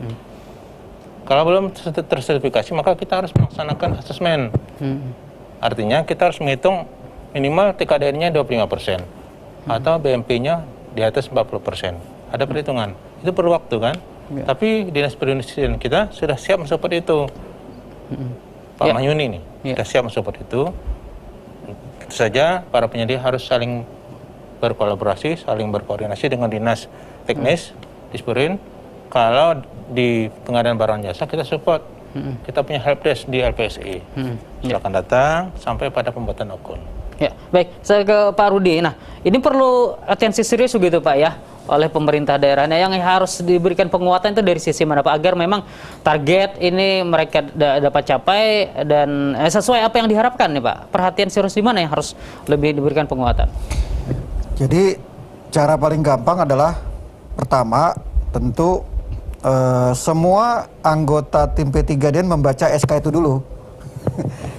Kalau belum tersertifikasi, maka kita harus melaksanakan asesmen. Artinya kita harus menghitung minimal TKDN-nya 25% atau BMP-nya di atas 40%. Ada perhitungan. Itu perlu waktu kan? Tapi Dinas Perindustrian kita sudah siap mensupport itu. Pak Mahyuni nih, sudah siap mensupport itu. Tentu saja para penyedia harus saling berkolaborasi, saling berkoordinasi dengan dinas teknis, Dispurin. Kalau di pengadaan barang jasa kita support, kita punya helpdesk di LPSI. Silakan datang sampai pada pembuatan akun. Ya, baik. Saya ke Pak Rudi. Nah, ini perlu atensi serius begitu Pak ya oleh pemerintah daerahnya yang harus diberikan penguatan itu dari sisi mana Pak agar memang target ini mereka dapat capai dan sesuai apa yang diharapkan nih Pak. Perhatian serius di mana yang harus lebih diberikan penguatan? Jadi cara paling gampang adalah pertama tentu semua anggota tim P3DN membaca SK itu dulu.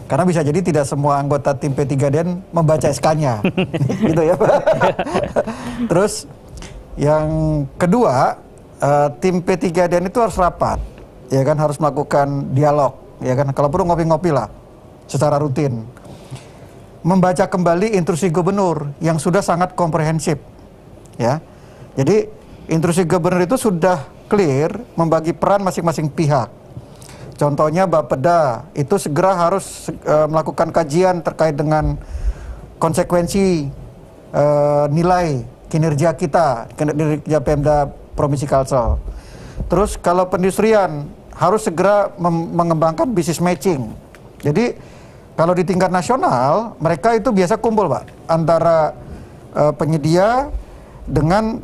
Karena bisa jadi tidak semua anggota tim P3DN membaca SK-nya. Gitu ya Pak. Terus yang kedua, tim P3DN itu harus rapat, ya kan, harus melakukan dialog, ya kan, kalau perlu ngopi-ngopi lah, secara rutin. Membaca kembali instruksi gubernur yang sudah sangat komprehensif, ya. Jadi instruksi gubernur itu sudah clear membagi peran masing-masing pihak. Contohnya Bapeda itu segera harus melakukan kajian terkait dengan konsekuensi nilai kinerja kita, kinerja Pemda Provinsi Kalsel. Terus kalau perindustrian harus segera mengembangkan bisnis matching. Jadi kalau di tingkat nasional mereka itu biasa kumpul Pak antara penyedia dengan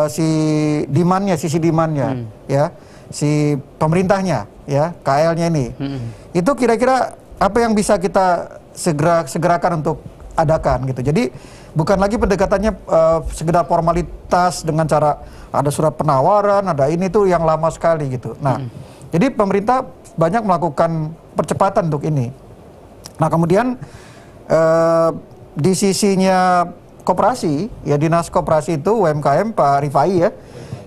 sisi demand-nya, ya, si pemerintahnya, ya, KL-nya ini. Itu kira-kira apa yang bisa kita segerakan untuk adakan gitu. Jadi bukan lagi pendekatannya sekedar formalitas dengan cara ada surat penawaran, ada ini tuh yang lama sekali gitu. Nah, jadi pemerintah banyak melakukan percepatan untuk ini. Nah kemudian di sisinya koperasi, ya Dinas Koperasi itu UMKM Pak Rifai ya,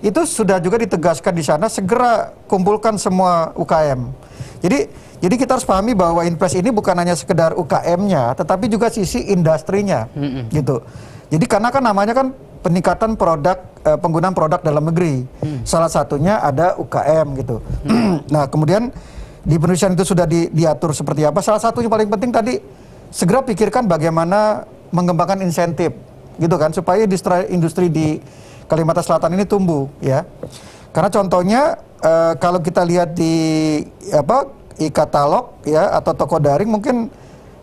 itu sudah juga ditegaskan di sana segera kumpulkan semua UKM. Jadi kita harus pahami bahwa Inpres ini bukan hanya sekedar UKM-nya, tetapi juga sisi industrinya, gitu. Jadi karena kan namanya kan peningkatan produk, penggunaan produk dalam negeri. Salah satunya ada UKM gitu. Nah kemudian di penulisan itu sudah diatur seperti apa. Salah satu yang paling penting tadi segera pikirkan bagaimana mengembangkan insentif, gitu kan, supaya industri di Kalimantan Selatan ini tumbuh, ya. Karena contohnya kalau kita lihat di e-katalog ya atau toko daring mungkin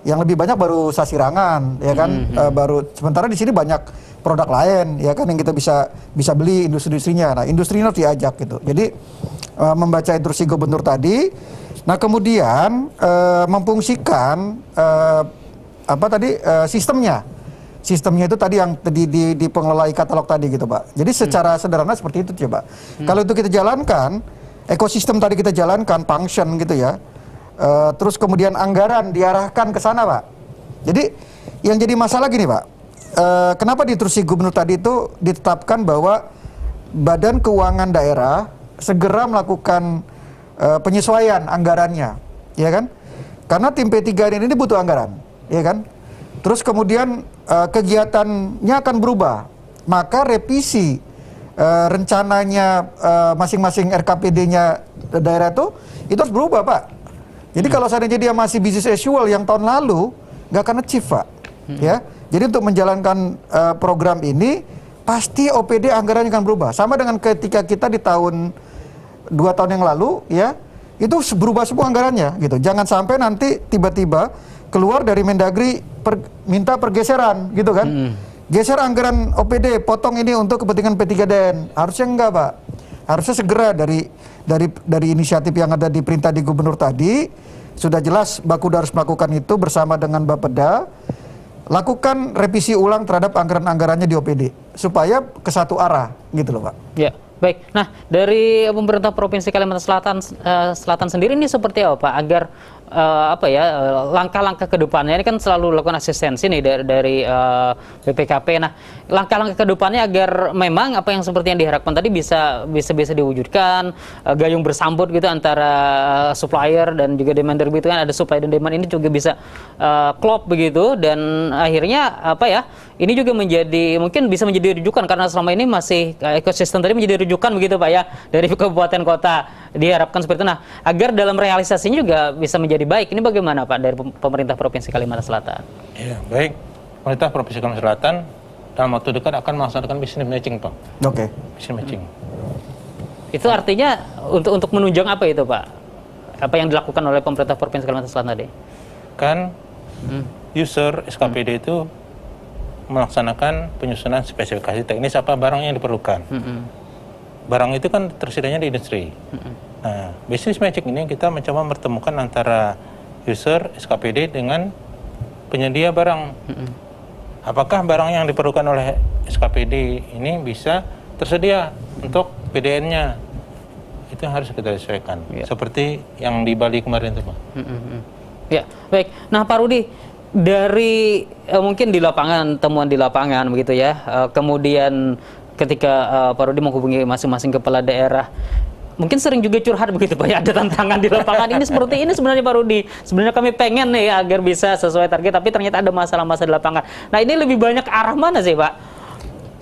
yang lebih banyak baru Sasirangan, ya kan, baru sementara di sini banyak produk lain, ya kan, yang kita bisa beli industri-industrinya. Nah, industri ini harus diajak gitu. Jadi membaca instruksi gubernur tadi, nah kemudian memfungsikan sistemnya. Sistemnya itu tadi yang di pengelola e-katalog tadi gitu, Pak. Jadi secara sederhana seperti itu coba. Kalau itu kita jalankan, ekosistem tadi kita jalankan, function gitu ya. Terus kemudian anggaran diarahkan ke sana, Pak. Jadi yang jadi masalah gini, Pak. Kenapa di instruksi gubernur tadi itu ditetapkan bahwa Badan Keuangan Daerah segera melakukan penyesuaian anggarannya, ya kan? Karena tim P3D ini butuh anggaran, ya kan? Terus kemudian kegiatannya akan berubah, maka revisi rencananya masing-masing RKPD-nya daerah itu harus berubah, Pak. Jadi kalau seandainya dia masih business as usual yang tahun lalu, nggak akan achieve, Pak. Ya, jadi untuk menjalankan program ini pasti OPD anggarannya akan berubah. Sama dengan ketika kita di tahun 2 tahun yang lalu, ya, itu berubah semua anggarannya, gitu. Jangan sampai nanti tiba-tiba keluar dari Mendagri minta pergeseran, gitu kan? Geser anggaran OPD, potong ini untuk kepentingan P3DN. Harusnya enggak, Pak. Harusnya segera dari inisiatif yang ada di perintah di gubernur tadi, sudah jelas Bakuda harus melakukan itu bersama dengan Bapeda, lakukan revisi ulang terhadap anggaran-anggarannya di OPD supaya ke satu arah, gitu loh, Pak. Ya. Baik, nah dari pemerintah Provinsi Kalimantan Selatan sendiri ini seperti apa, Pak, agar langkah-langkah ke depannya ini kan selalu lakukan asistensi nih dari BPKP. Nah, langkah-langkah ke depannya agar memang apa yang seperti yang diharapkan tadi bisa diwujudkan, gayung bersambut gitu antara supplier dan juga demander gitu kan, ada supply dan demand ini juga bisa klop begitu, dan akhirnya ini juga mungkin bisa menjadi rujukan karena selama ini masih ekosistem tadi menjadi rujukan begitu, Pak, ya, dari kabupaten kota, diharapkan seperti itu. Nah, agar dalam realisasinya juga bisa menjadi baik, ini bagaimana, Pak, dari pemerintah Provinsi Kalimantan Selatan? Ya, baik. Pemerintah Provinsi Kalimantan Selatan dalam waktu dekat akan melaksanakan business matching, Pak. Oke. Business matching. Itu artinya untuk menunjang apa itu, Pak? Apa yang dilakukan oleh pemerintah Provinsi Kalimantan Selatan tadi? Kan user SKPD itu melaksanakan penyusunan spesifikasi teknis apa barang yang diperlukan. Barang itu kan tersedianya di industri. Nah, business matching ini kita mencoba mempertemukan antara user SKPD dengan penyedia barang. Apakah barang yang diperlukan oleh SKPD ini bisa tersedia untuk PDN-nya? Itu yang harus kita sesuaikan. Seperti yang di Bali kemarin itu, Pak. Ya, baik. Nah, Pak Rudi, dari mungkin di lapangan, temuan di lapangan begitu ya, kemudian ketika Pak Rudi menghubungi masing-masing kepala daerah, mungkin sering juga curhat begitu, Pak, ya, ada tantangan di lapangan ini seperti ini sebenarnya, Pak Rudi. Sebenarnya kami pengen nih agar bisa sesuai target, tapi ternyata ada masalah-masalah di lapangan. Nah, ini lebih banyak arah mana sih, Pak?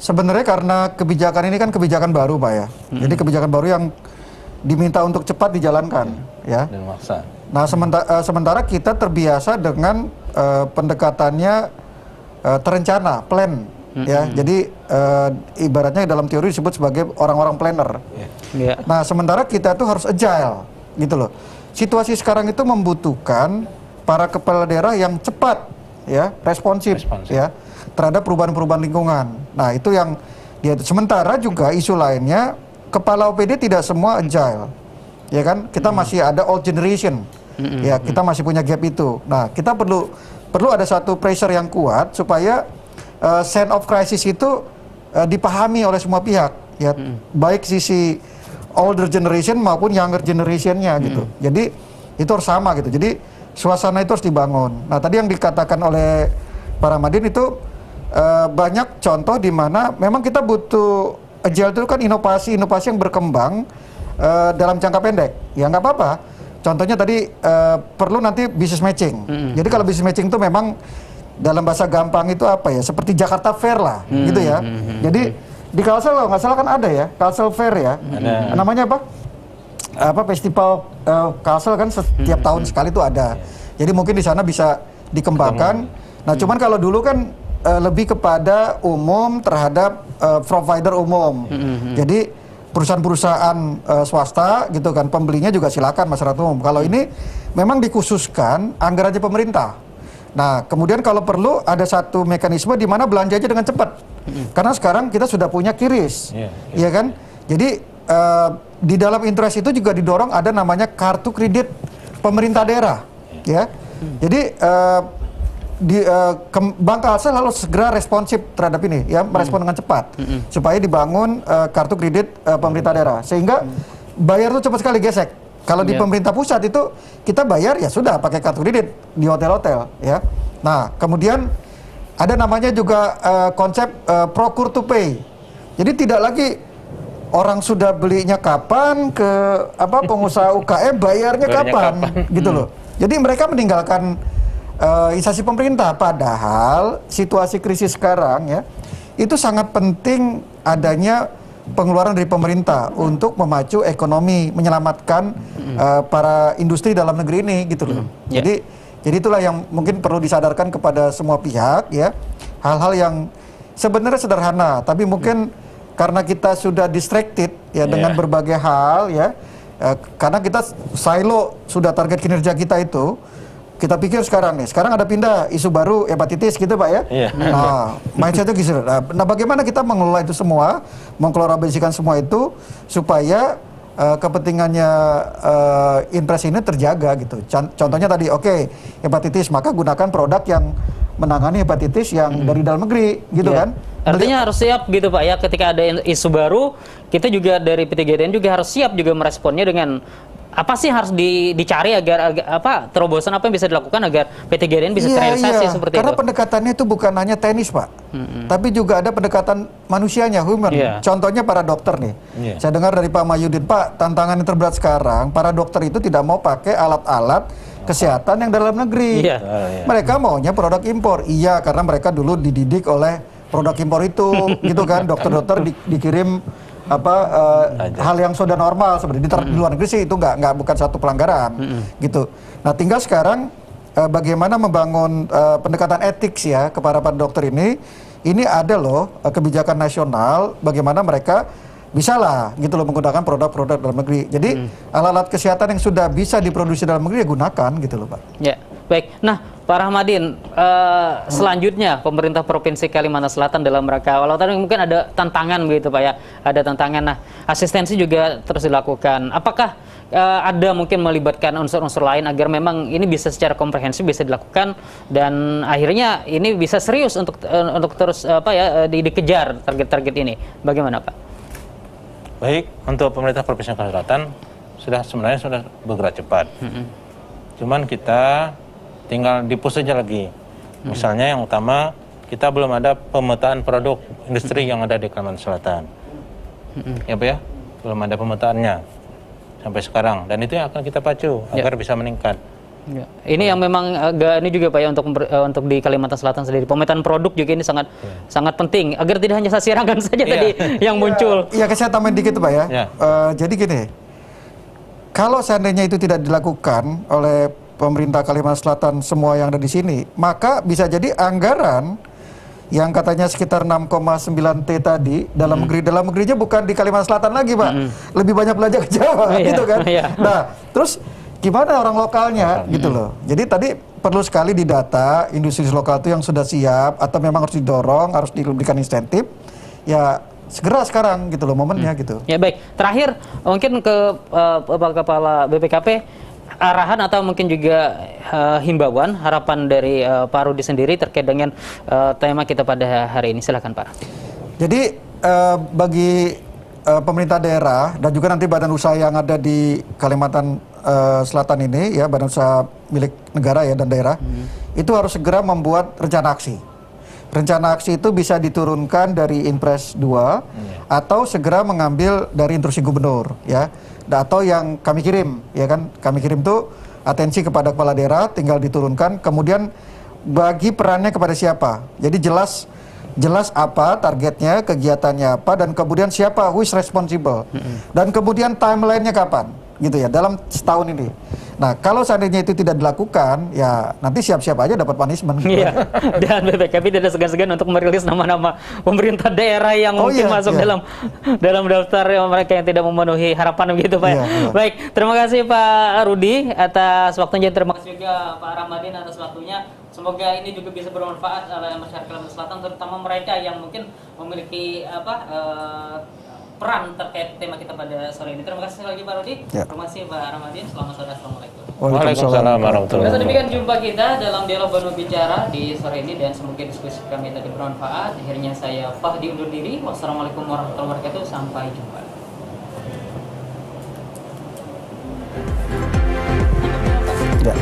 Sebenarnya karena kebijakan ini kan kebijakan baru, Pak, ya. Jadi kebijakan baru yang diminta untuk cepat dijalankan, ya. Dan maksa. Nah, sementara kita terbiasa dengan pendekatannya terencana, plan. Ya, jadi ibaratnya dalam teori disebut sebagai orang-orang planner. Nah, sementara kita tuh harus agile, gitu loh. Situasi sekarang itu membutuhkan para kepala daerah yang cepat, ya, responsif. Ya, terhadap perubahan-perubahan lingkungan. Nah, itu yang sementara juga isu lainnya, kepala OPD tidak semua agile, ya kan? Kita masih ada old generation, ya, kita masih punya gap itu. Nah, kita perlu ada satu pressure yang kuat supaya sense of crisis itu dipahami oleh semua pihak, ya, baik sisi older generation maupun younger generation-nya gitu. Jadi itu harus sama gitu. Jadi suasana itu harus dibangun. Nah tadi yang dikatakan oleh Pak Rahmadin itu banyak contoh di mana memang kita butuh agile itu kan inovasi yang berkembang dalam jangka pendek. Ya nggak apa-apa. Contohnya tadi perlu nanti business matching. Jadi kalau business matching itu memang dalam bahasa gampang itu apa ya? Seperti Jakarta Fair lah, gitu ya. Jadi di Kalsel kalau nggak salah kan ada ya, Kalsel Fair ya. Namanya apa? Festival Kalsel kan setiap tahun sekali itu ada. Jadi mungkin di sana bisa dikembangkan. Nah, cuman kalau dulu kan lebih kepada umum terhadap provider umum. Jadi perusahaan-perusahaan swasta gitu kan, pembelinya juga silakan masyarakat umum. Kalau ini memang dikhususkan anggarannya pemerintah. Nah, kemudian kalau perlu ada satu mekanisme di mana belanjanya dengan cepat. Karena sekarang kita sudah punya QRIS, ya kan? Jadi di dalam interest itu juga didorong ada namanya kartu kredit pemerintah daerah, ya. Jadi Bank Kalsel harus segera responsif terhadap ini, ya, merespon dengan cepat supaya dibangun kartu kredit pemerintah daerah, sehingga bayar itu cepat sekali gesek. Kalau di pemerintah pusat itu kita bayar ya sudah pakai kartu kredit di hotel-hotel, ya. Nah, kemudian ada namanya juga konsep procure to pay. Jadi tidak lagi orang sudah belinya kapan ke pengusaha UKM bayarnya kapan gitu loh. Jadi mereka meninggalkan instansi pemerintah, padahal situasi krisis sekarang ya itu sangat penting adanya pengeluaran dari pemerintah untuk memacu ekonomi, menyelamatkan para industri dalam negeri ini gitu loh. Jadi itulah yang mungkin perlu disadarkan kepada semua pihak ya, hal-hal yang sebenarnya sederhana tapi mungkin karena kita sudah distracted ya dengan berbagai hal ya, karena kita silo sudah target kinerja kita itu. Kita pikir sekarang ada pindah isu baru hepatitis gitu Pak ya. Nah, mindsetnya gitu. Nah, bagaimana kita mengelola itu semua, mengkolaborasikan semua itu supaya kepentingannya impres ini terjaga gitu. Contohnya tadi, hepatitis, maka gunakan produk yang menangani hepatitis yang dari dalam negeri gitu kan. Artinya harus siap gitu Pak ya, ketika ada isu baru, kita juga dari P3GDN juga harus siap juga meresponnya dengan apa sih harus dicari agar terobosan apa yang bisa dilakukan agar P3GDN bisa terrealisasi seperti karena itu. pendekatannya itu bukan hanya teknis Pak, tapi juga ada pendekatan manusianya, human. Contohnya para dokter nih. Saya dengar dari Pak Mahyudin, Pak, tantangan yang terberat sekarang para dokter itu tidak mau pakai alat-alat kesehatan yang dalam negeri. Mereka maunya produk impor. Iya, karena mereka dulu dididik oleh produk impor itu, gitu kan. Dokter-dokter dikirim hal yang sudah normal seperti di luar negeri sih itu bukan satu pelanggaran gitu. Nah, tinggal sekarang bagaimana membangun pendekatan etik ya kepada para dokter ini ada loh kebijakan nasional bagaimana mereka bisa lah gitu loh menggunakan produk-produk dalam negeri. Jadi alat-alat kesehatan yang sudah bisa diproduksi dalam negeri ya gunakan gitu loh Pak. Ya, baik. Nah, Pak Rahmadin, selanjutnya pemerintah Provinsi Kalimantan Selatan dalam rangka, walau tadi mungkin ada tantangan begitu Pak ya, ada tantangan. Nah, asistensi juga terus dilakukan. Apakah ada mungkin melibatkan unsur-unsur lain agar memang ini bisa secara komprehensif bisa dilakukan dan akhirnya ini bisa serius untuk terus dikejar target-target ini? Bagaimana Pak? Baik, untuk pemerintah Provinsi Kalimantan Selatan sudah bergerak cepat. Cuman kita tinggal di-push saja lagi. Misalnya yang utama, kita belum ada pemetaan produk industri yang ada di Kalimantan Selatan. Ya Pak ya, belum ada pemetaannya sampai sekarang. Dan itu yang akan kita pacu agar bisa meningkat. Ini yang memang agak ini juga Pak ya untuk di Kalimantan Selatan sendiri. Pemetaan produk juga ini sangat penting agar tidak hanya sasirangan saja tadi yang muncul. Iya, saya tambahin dikit Pak ya. Jadi gini, kalau seandainya itu tidak dilakukan oleh pemerintah Kalimantan Selatan semua yang ada di sini, maka bisa jadi anggaran yang katanya sekitar 6,9 T tadi dalam negerinya bukan di Kalimantan Selatan lagi Pak, lebih banyak belanja ke Jawa gitu kan. Nah, terus gimana orang lokalnya gitu loh. Jadi tadi perlu sekali didata industri lokal itu yang sudah siap atau memang harus didorong, harus diberikan insentif. Ya segera sekarang gitu loh momennya gitu. Ya baik. Terakhir mungkin ke Kepala BPKP, arahan atau mungkin juga himbauan, harapan dari Pak Rudi sendiri terkait dengan tema kita pada hari ini. Silakan Pak. Jadi bagi pemerintah daerah dan juga nanti badan usaha yang ada di Kalimantan Selatan ini ya, badan usaha milik negara ya dan daerah, itu harus segera membuat rencana aksi. Rencana aksi itu bisa diturunkan dari Inpres 2 atau segera mengambil dari instruksi gubernur ya. Atau yang kami kirim ya kan, kami kirim tuh atensi kepada kepala daerah, tinggal diturunkan, kemudian bagi perannya kepada siapa. Jadi jelas apa targetnya, kegiatannya apa, dan kemudian siapa, who is responsible, dan kemudian timelinenya kapan, gitu ya, dalam setahun ini. Nah, kalau seandainya itu tidak dilakukan, ya nanti siap-siap aja dapat punishment. Iya. Dan BPKP tidak segan-segan untuk merilis nama-nama pemerintah daerah yang mungkin masuk dalam daftar mereka yang tidak memenuhi harapan begitu, Pak. Baik, terima kasih Pak Rudi atas waktunya, terima kasih juga Pak Ramadhin atas waktunya. Semoga ini juga bisa bermanfaat oleh masyarakat Kalimantan Selatan, terutama mereka yang mungkin memiliki peran terkait tema kita pada sore ini. Terima kasih lagi Pak Rudi. Terima kasih Pak Ramadhin. Selamat sore. Assalamualaikum. Waalaikumsalam warahmatullahi wabarakatuh. Demikian jumpa kita dalam dialog Banu Bicara di sore ini, dan semoga diskusi kami tadi bermanfaat. Akhirnya saya Fahdi undur diri. Wassalamualaikum warahmatullahi wabarakatuh. Sampai jumpa. Ya.